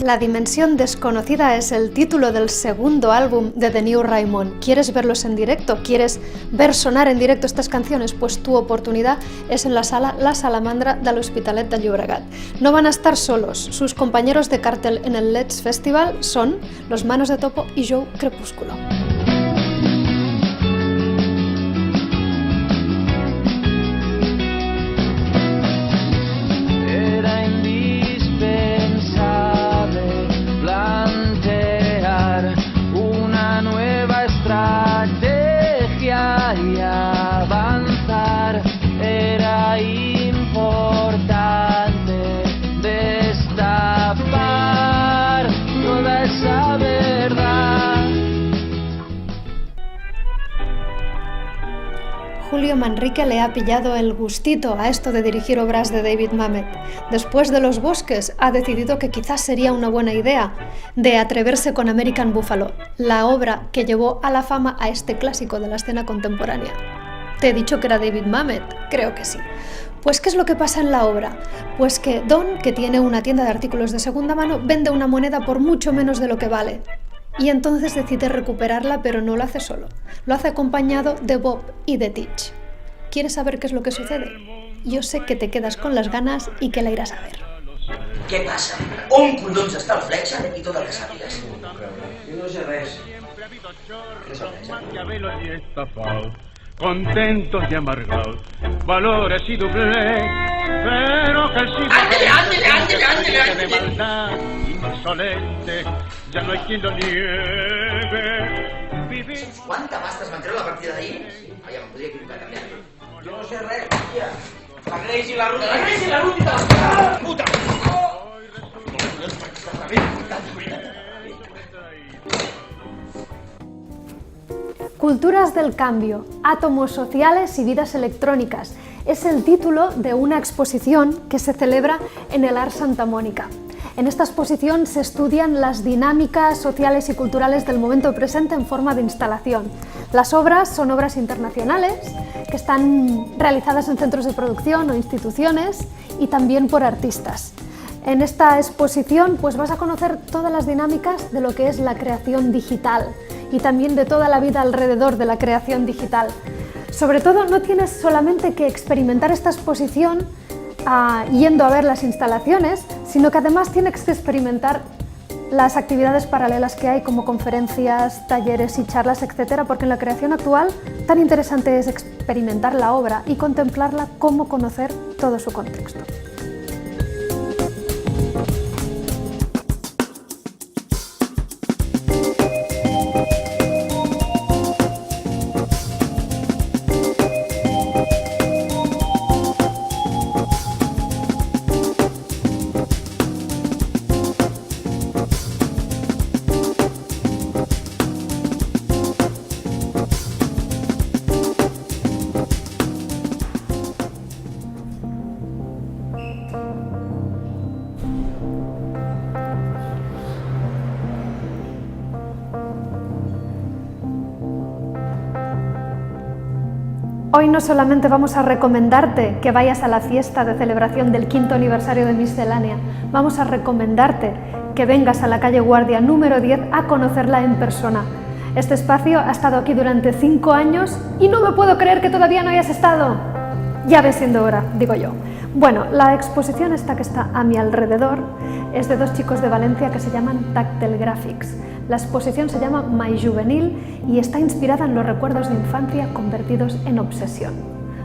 La dimensión desconocida es el título del segundo álbum de The New Raymond. ¿Quieres verlos en directo? ¿Quieres ver sonar en directo estas canciones? Pues tu oportunidad es en la sala La Salamandra de l'Hospitalet de Llobregat. No van a estar solos. Sus compañeros de cartel en el Let's Festival son Los Manos de Topo y Joe Crepúsculo. Julio Manrique le ha pillado el gustito a esto de dirigir obras de David Mamet. Después de Los Bosques, ha decidido que quizás sería una buena idea de atreverse con American Buffalo, la obra que llevó a la fama a este clásico de la escena contemporánea. ¿Te he dicho que era David Mamet? Creo que sí. Pues, ¿qué es lo que pasa en la obra? Pues que Don, que tiene una tienda de artículos de segunda mano, vende una moneda por mucho menos de lo que vale. Y entonces decide recuperarla, pero no lo hace solo. Lo hace acompañado de Bob y de Teach. ¿Quieres saber qué es lo que sucede? Yo sé que te quedas con las ganas y que la irás a ver. Què passa? On collons està el Fletcher i tot el que sàpigues? Jo no sé res. Què és el Fletcher? Contentos y amargados, valores y doblez, pero que el ¡Ándele! de maldad insolente, ya no hay quien lo niegue. Quanta pasta es van treure la partida d'ahir? Ja me'n podria equivocar també. Jo no sé res, tia. La Grace i la Ruth. La Grace i la Ruth i la puta! Culturas del cambio, átomos sociales y vidas electrónicas es el título de una exposición que se celebra en el Ars Santa Mónica. En esta exposición se estudian las dinámicas sociales y culturales del momento presente en forma de instalación. Las obras son obras internacionales que están realizadas en centros de producción o instituciones y también por artistas. En esta exposición pues vas a conocer todas las dinámicas de lo que es la creación digital y también de toda la vida alrededor de la creación digital. Sobre todo no tienes solamente que experimentar esta exposición yendo a ver las instalaciones, sino que además tienes que experimentar las actividades paralelas que hay como conferencias, talleres y charlas, etcétera, porque en la creación actual tan interesante es experimentar la obra y contemplarla como conocer todo su contexto. Hoy no solamente vamos a recomendarte que vayas a la fiesta de celebración del 5º aniversario de Miscelánea, vamos a recomendarte que vengas a la calle Guardia número 10 a conocerla en persona. Este espacio ha estado aquí durante 5 años y no me puedo creer que todavía no hayas estado. Ya ves siendo hora, digo yo. Bueno, la exposición esta que está a mi alrededor es de 2 chicos de Valencia que se llaman Tactel Graphics. La exposición se llama My Juvenil y está inspirada en los recuerdos de infancia convertidos en obsesión.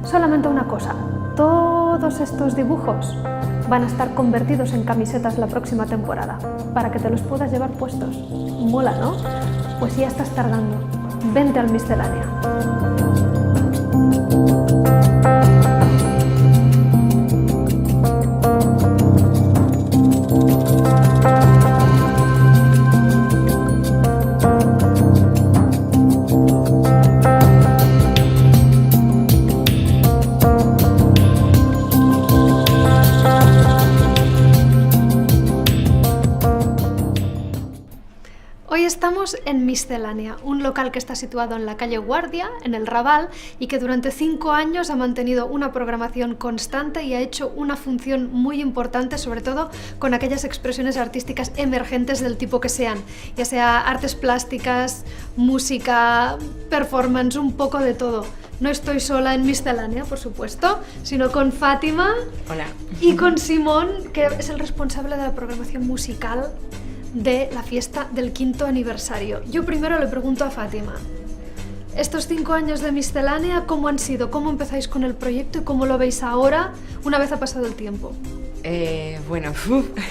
Solamente una cosa, todos estos dibujos van a estar convertidos en camisetas la próxima temporada, para que te los puedas llevar puestos. Mola, ¿no? Pues ya estás tardando. Vente al Miscelánea. Hoy Hoy estamos en Miscelánea, un local que está situado en la calle Guardia, en el Raval, y que durante 5 años ha mantenido una programación constante y ha hecho una función muy importante, sobre todo con aquellas expresiones artísticas emergentes del tipo que sean, ya sea artes plásticas, música, performance, un poco de todo. No estoy sola en Miscelánea, por supuesto, sino con Fátima. Hola. Y con Simón, que es el responsable de la programación musical de la fiesta del 5º aniversario. Yo primero le pregunto a Fátima, estos 5 años de Miscelánea, ¿cómo han sido? ¿Cómo empezáis con el proyecto y cómo lo veis ahora, una vez ha pasado el tiempo? Bueno,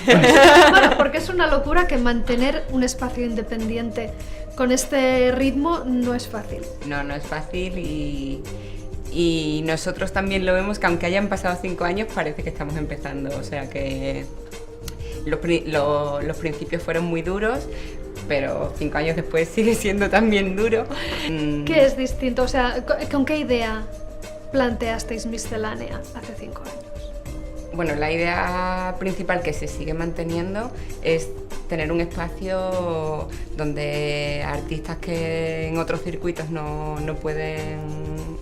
Bueno, porque es una locura que mantener un espacio independiente con este ritmo no es fácil. No es fácil y nosotros también lo vemos que aunque hayan pasado 5 años parece que estamos empezando, o sea que los principios fueron muy duros, pero 5 años después sigue siendo también duro. ¿Qué es distinto? O sea, ¿con qué idea planteasteis Miscelánea hace 5 años? Bueno, la idea principal que se sigue manteniendo es tener un espacio donde artistas que en otros circuitos no pueden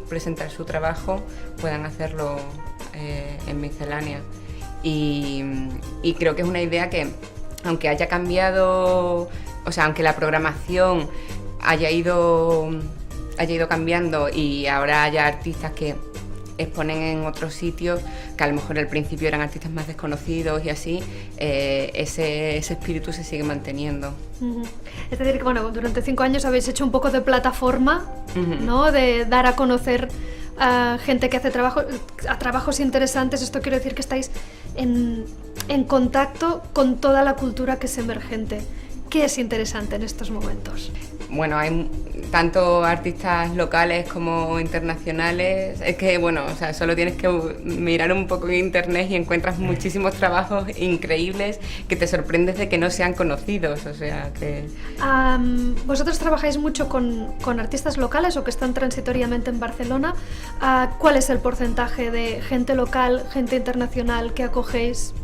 presentar su trabajo puedan hacerlo en Miscelánea. Y creo que es una idea que, aunque haya cambiado, o sea, aunque la programación haya ido cambiando y ahora haya artistas que exponen en otros sitios, que a lo mejor al principio eran artistas más desconocidos y así, ese espíritu se sigue manteniendo. Es decir, que bueno, durante 5 años habéis hecho un poco de plataforma, ¿no? De dar a conocer a gente que hace trabajos interesantes. Esto quiere decir que estáis en contacto con toda la cultura que es emergente. ¿Qué es interesante en estos momentos? Bueno, hay tanto artistas locales como internacionales. Es que, bueno, o sea, solo tienes que mirar un poco en internet y encuentras muchísimos trabajos increíbles que te sorprendes de que no sean conocidos, o sea que... ¿Vosotros trabajáis mucho con artistas locales o que están transitoriamente en Barcelona? ¿Cuál es el porcentaje de gente local, gente internacional que acogéis?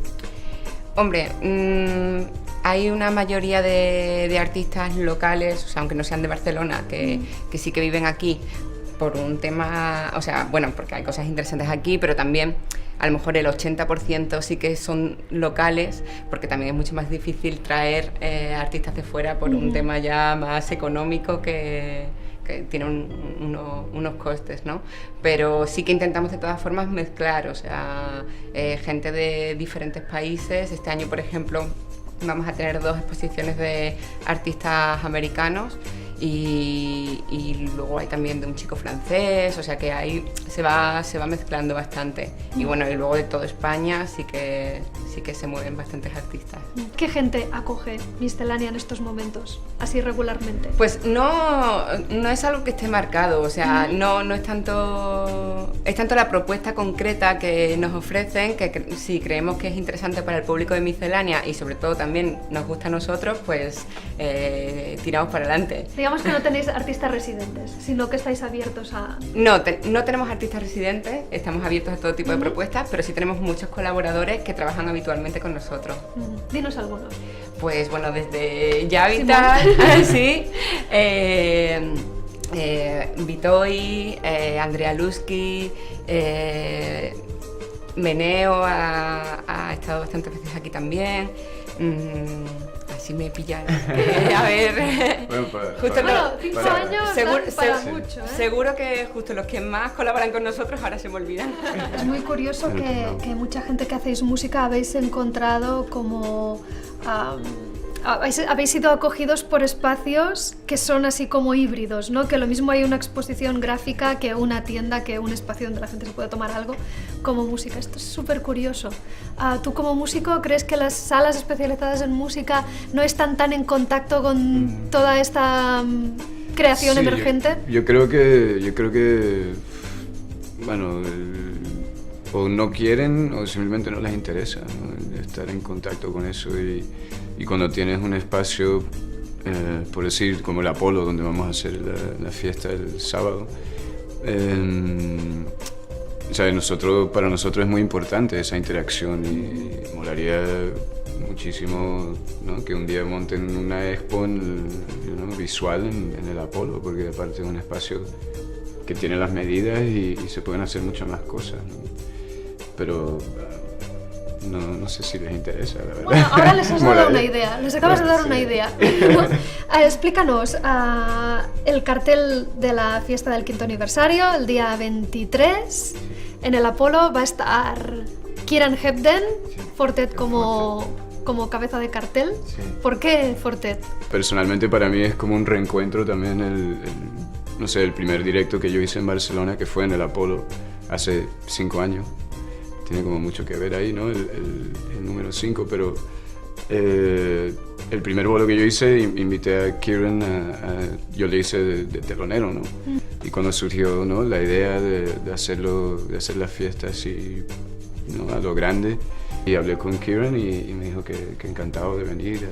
Hombre, hay una mayoría de artistas locales, o sea, aunque no sean de Barcelona, que sí que viven aquí por un tema, o sea, bueno, porque hay cosas interesantes aquí, pero también a lo mejor el 80% sí que son locales, porque también es mucho más difícil traer artistas de fuera por un tema ya más económico que tiene unos costes, ¿no? Pero sí que intentamos de todas formas mezclar, o sea, gente de diferentes países. Este año, por ejemplo, vamos a tener 2 exposiciones de artistas americanos y luego hay también de un chico francés, o sea que ahí se va mezclando bastante. Y bueno, y luego de toda España sí que se mueven bastantes artistas. ¿Qué gente acoge Miscelánea en estos momentos, así regularmente? Pues no es algo que esté marcado, o sea, no es tanto la propuesta concreta que nos ofrecen, que si creemos que es interesante para el público de Miscelánea y sobre todo también nos gusta a nosotros, pues tiramos para adelante. Digamos que no tenéis artistas residentes, sino que estáis abiertos a... No tenemos artistas residentes, estamos abiertos a todo tipo de propuestas, pero sí tenemos muchos colaboradores que trabajan habitualmente con nosotros. Dinos algunos. Pues bueno, desde Javital, sí, Vitoy, Andrea Lusky, Meneo ha estado bastantes veces aquí también. Así me pillan. A ver, bueno, justo 5 años para mucho, ¿eh? Seguro que justo los que más colaboran con nosotros ahora se me olvidan. Es muy curioso que mucha gente que hacéis música habéis encontrado como... habéis sido acogidos por espacios que son así como híbridos, ¿no? Que lo mismo hay una exposición gráfica que una tienda, que un espacio donde la gente se puede tomar algo como música. Esto es súper curioso. ¿Tú como músico crees que las salas especializadas en música no están tan en contacto con toda esta creación emergente? Yo creo que bueno, o no quieren o simplemente no les interesa, ¿no? Estar en contacto con eso y cuando tienes un espacio, por decir, como el Apolo, donde vamos a hacer la fiesta el sábado, O sea, para nosotros es muy importante esa interacción y molaría muchísimo, ¿no?, que un día monten una expo visual en el Apolo, porque aparte es un espacio que tiene las medidas y se pueden hacer muchas más cosas, ¿no? Pero no sé si les interesa, la verdad. Bueno, ahora les has dado una idea, les acabas de dar una idea. Explícanos, el cartel de la fiesta del 5º aniversario, el día 23, en el Apolo va a estar Kieran Hebden, Fortet como cabeza de cartel. Sí. ¿Por qué Fortet? Personalmente para mí es como un reencuentro también no sé, el primer directo que yo hice en Barcelona, que fue en el Apolo hace 5 años. Tiene como mucho que ver ahí, ¿no? El número 5, pero el primer bolo que yo hice, invité a Kieran, yo le hice de telonero, ¿no? Y cuando surgió, ¿no?, la idea de hacer la fiesta así, ¿no?, a lo grande, y hablé con Kieran y me dijo que encantado de venir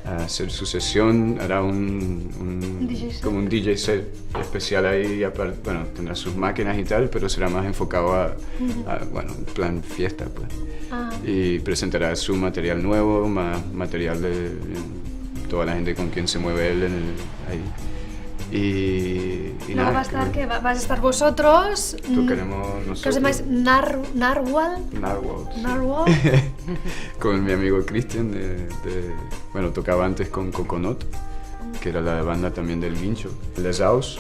a hacer su sesión. Hará como un DJ set especial ahí, bueno, tendrá sus máquinas y tal, pero será más enfocado bueno, en plan fiesta, pues. Y presentará su material nuevo, más material de toda la gente con quien se mueve él ahí. Y nada, va a estar que vas a estar vosotros. Tocaremos nosotros. ¿Qué os llamáis? Narwhal. Con mi amigo Christian, bueno, tocaba antes con Coconut, que era la banda también del Guincho. Les Aus,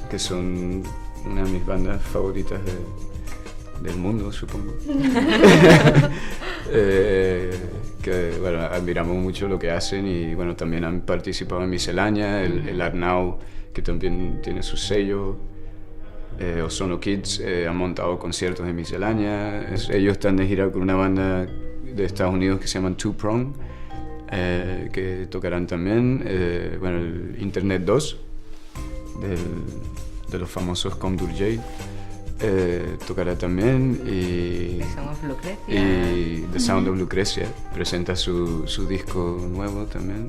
que son una de mis bandas favoritas del mundo, supongo. Que bueno, admiramos mucho lo que hacen y bueno, también han participado en Miscelánea, el Arnau, que también tiene su sello, Ozono Kids, han montado conciertos en Miscelánea. Ellos están de gira con una banda de Estados Unidos que se llaman Two Prong, que tocarán también, bueno, el Internet 2, de los famosos Com Durjay. Tocará también y The Sound of Lucrecia presenta su disco nuevo también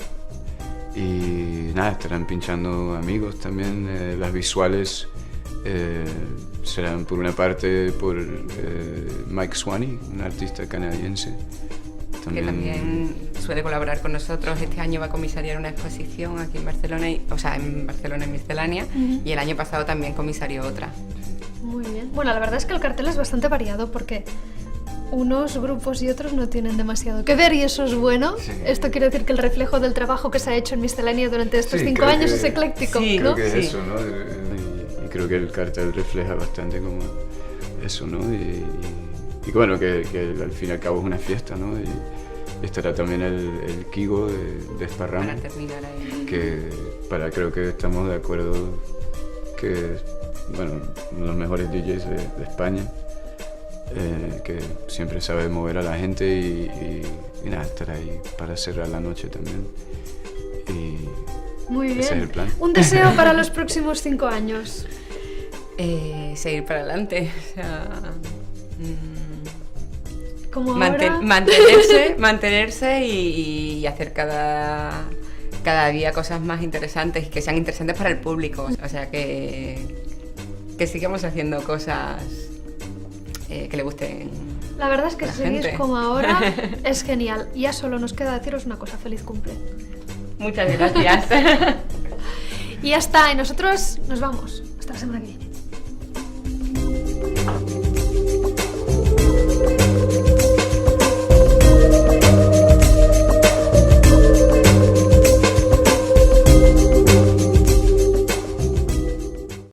y nada, estarán pinchando amigos también. Las visuales serán por una parte por Mike Swaney, un artista canadiense que también suele colaborar con nosotros. Este año va a comisariar una exposición aquí en Barcelona, en Miscelánea, y el año pasado también comisarió otra. Muy bien. Bueno, la verdad es que el cartel es bastante variado porque unos grupos y otros no tienen demasiado que ver y eso es bueno. Sí. Esto quiere decir que el reflejo del trabajo que se ha hecho en Miscelánea durante estos 5 años es ecléctico, sí, ¿no? Creo que es eso, ¿no? Y creo que el cartel refleja bastante como eso, ¿no? Y bueno, que al fin y al cabo es una fiesta, ¿no? Y estará también el Kigo de Esparrama. Para terminar ahí. Creo que estamos de acuerdo que bueno, uno de los mejores DJs de España, que siempre sabe mover a la gente y nada, estar ahí para cerrar la noche también. Muy bien. Ese es el plan. Un deseo para los próximos 5 años. Seguir para adelante, o sea, como ahora. Mantenerse y hacer cada día cosas más interesantes y que sean interesantes para el público, o sea que sigamos haciendo cosas que le gusten. La verdad es que si seguís como ahora es genial. Y ya solo nos queda deciros una cosa: feliz cumple. Muchas gracias. Y ya está, y nosotros nos vamos. Hasta la semana que viene.